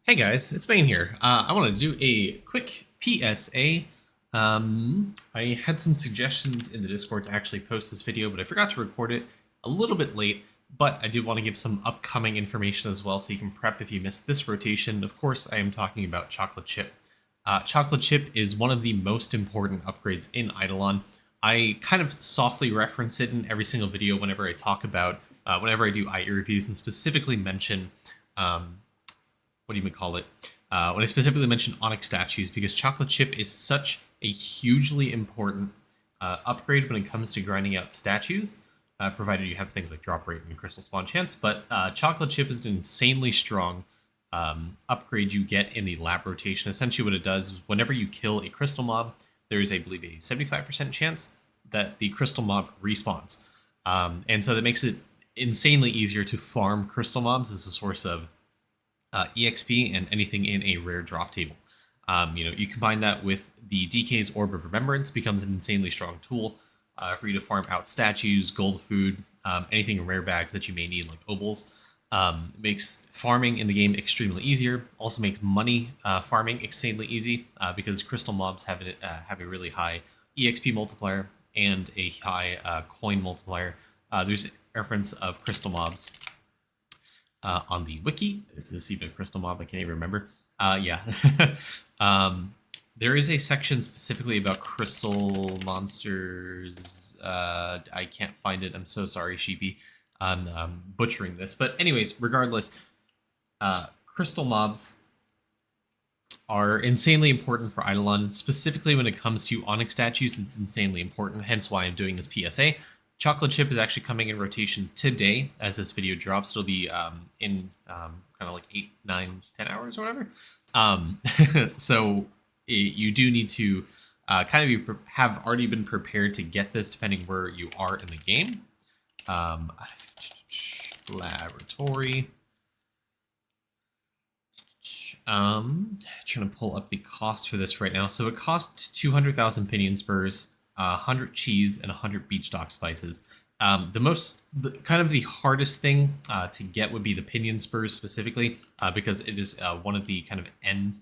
Hey guys, it's Bane here. I want to do a quick PSA. I had some suggestions in the Discord to actually post this video, but I forgot to record it a little bit late. But I did want to give some upcoming information as well so you can prep if you missed this rotation. Of course, I am talking about Chocolate Chip. Chocolate Chip is one of the most important upgrades in Idleon. I kind of softly reference it in every single video whenever I talk about, whenever I do IE reviews and specifically mention what do you call it? When I specifically mention onyx statues, because chocolate chip is such a hugely important upgrade when it comes to grinding out statues, provided you have things like drop rate and crystal spawn chance. But chocolate chip is an insanely strong upgrade you get in the lab rotation. Essentially what it does is whenever you kill a crystal mob, there's, I believe, a 75% chance that the crystal mob respawns. And so that makes it insanely easier to farm crystal mobs as a source of EXP and anything in a rare drop table. You combine that with the DK's Orb of Remembrance, becomes an insanely strong tool for you to farm out statues, gold food, anything in rare bags that you may need, like obols. It makes farming in the game extremely easier. Also makes money farming extremely easy because crystal mobs have a really high EXP multiplier and a high coin multiplier. There's a reference of crystal mobs on the wiki. Is this even a crystal mob? I can't even remember. Yeah. There is a section specifically about crystal monsters. I can't find it. I'm so sorry, Sheepy. I'm butchering this. But anyways, regardless, crystal mobs are insanely important for Idleon. Specifically when it comes to onyx statues, it's insanely important, hence why I'm doing this PSA. Chocolate Chip is actually coming in rotation today as this video drops. It'll be in kind of like 8, 9, 10 hours or whatever. So you do need to kind of have already been prepared to get this depending where you are in the game. Laboratory. Trying to pull up the cost for this right now. So it costs 200,000 pinion spurs, 100 cheese, and 100 beach stock spices. Kind of the hardest thing to get would be the pinion spurs specifically, because it is one of the kind of end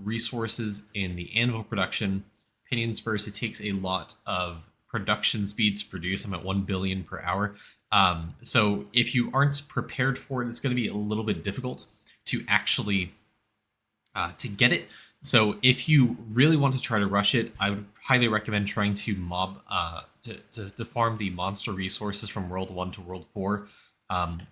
resources in the anvil production. Pinion spurs, it takes a lot of production speed to produce. I'm at 1 billion per hour. So if you aren't prepared for it, it's going to be a little bit difficult to actually to get it. So if you really want to try to rush it, I would highly recommend trying to to farm the monster resources from World 1 to World 4.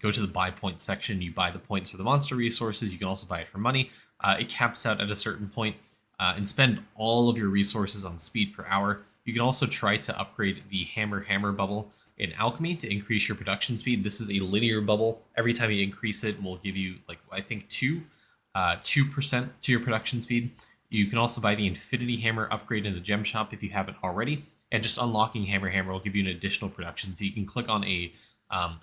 Go to the buy point section, you buy the points for the monster resources, you can also buy it for money. It caps out at a certain point, and spend all of your resources on speed per hour. You can also try to upgrade the hammer bubble in alchemy to increase your production speed. This is a linear bubble. Every time you increase it, will give you, like, I think 2% to your production speed. You can also buy the Infinity Hammer upgrade in the gem shop if you haven't already, and just unlocking Hammer will give you an additional production. So you can click on a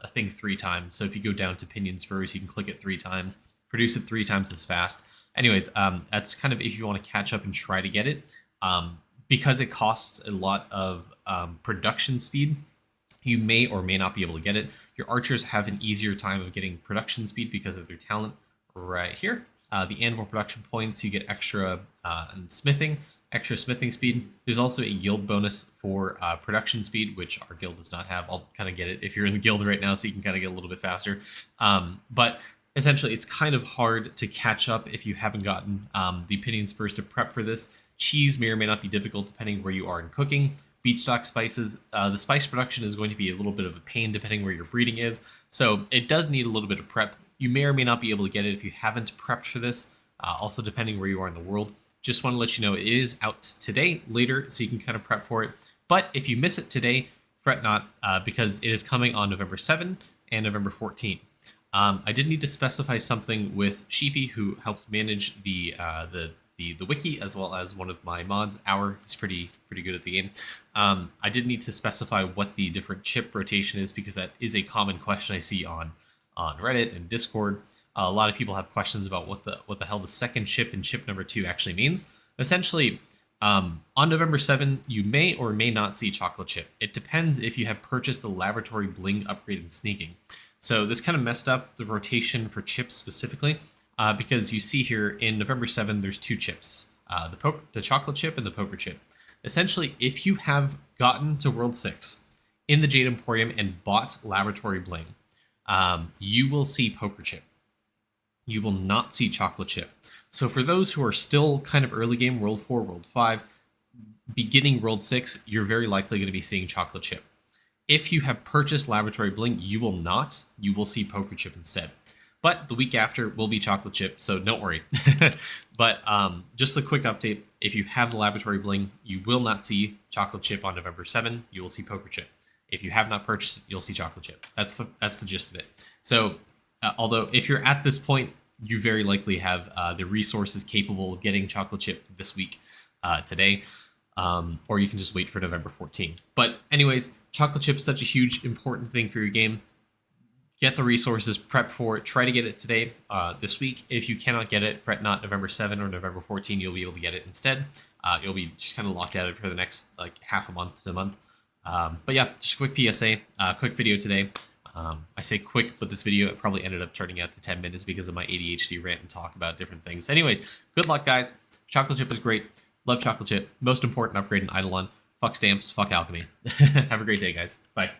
thing 3 times. So if you go down to Pinion Spurs, you can click it 3 times, produce it 3 times as fast. Anyways, that's kind of if you want to catch up and try to get it. Because it costs a lot of production speed, you may or may not be able to get it. Your archers have an easier time of getting production speed because of their talent right here. The anvil production points, you get extra extra smithing speed. There's also a guild bonus for production speed, which our guild does not have. I'll kind of get it if you're in the guild right now, so you can kind of get a little bit faster. But essentially, it's kind of hard to catch up if you haven't gotten the pinion spurs to prep for this. Cheese may or may not be difficult depending where you are in cooking. Beach stock spices, the spice production is going to be a little bit of a pain depending where your breeding is. So it does need a little bit of prep. You may or may not be able to get it if you haven't prepped for this. Also, depending where you are in the world. Just want to let you know it is out today, later, so you can kind of prep for it. But if you miss it today, fret not, because it is coming on November 7 and November 14. I did need to specify something with Sheepy, who helps manage the wiki, as well as one of my mods, he's pretty good at the game. I did need to specify what the different chip rotation is, because that is a common question I see on Reddit and Discord. A lot of people have questions about what the hell the second chip and chip number 2 actually means. Essentially, on November 7, you may or may not see chocolate chip. It depends if you have purchased the laboratory bling upgrade in sneaking. So this kind of messed up the rotation for chips specifically. because you see here in November 7, there's 2 chips, the chocolate chip and the poker chip. Essentially, if you have gotten to World 6 in the Jade Emporium and bought Laboratory Bling, you will see poker chip. You will not see chocolate chip. So for those who are still kind of early game, World 4, World 5, beginning World 6, you're very likely going to be seeing chocolate chip. If you have purchased Laboratory Bling, you will not. You will see poker chip instead. But the week after will be chocolate chip, so don't worry. But just a quick update. If you have the Laboratory Bling, you will not see chocolate chip on November 7. You will see poker chip. If you have not purchased it, you'll see chocolate chip. That's the gist of it. So although if you're at this point, you very likely have the resources capable of getting chocolate chip this week, today. Or you can just wait for November 14. But anyways, chocolate chip is such a huge, important thing for your game. Get the resources, prep for it, try to get it today, this week. If you cannot get it, fret not, November 7 or November 14, you'll be able to get it instead. You'll be just kind of locked at it for the next like half a month to a month. But yeah, just a quick PSA, quick video today. I say quick, but this video probably ended up turning out to 10 minutes because of my ADHD rant and talk about different things. Anyways, good luck, guys. Chocolate chip is great. Love chocolate chip. Most important upgrade in Idleon. Fuck stamps. Fuck alchemy. Have a great day, guys. Bye.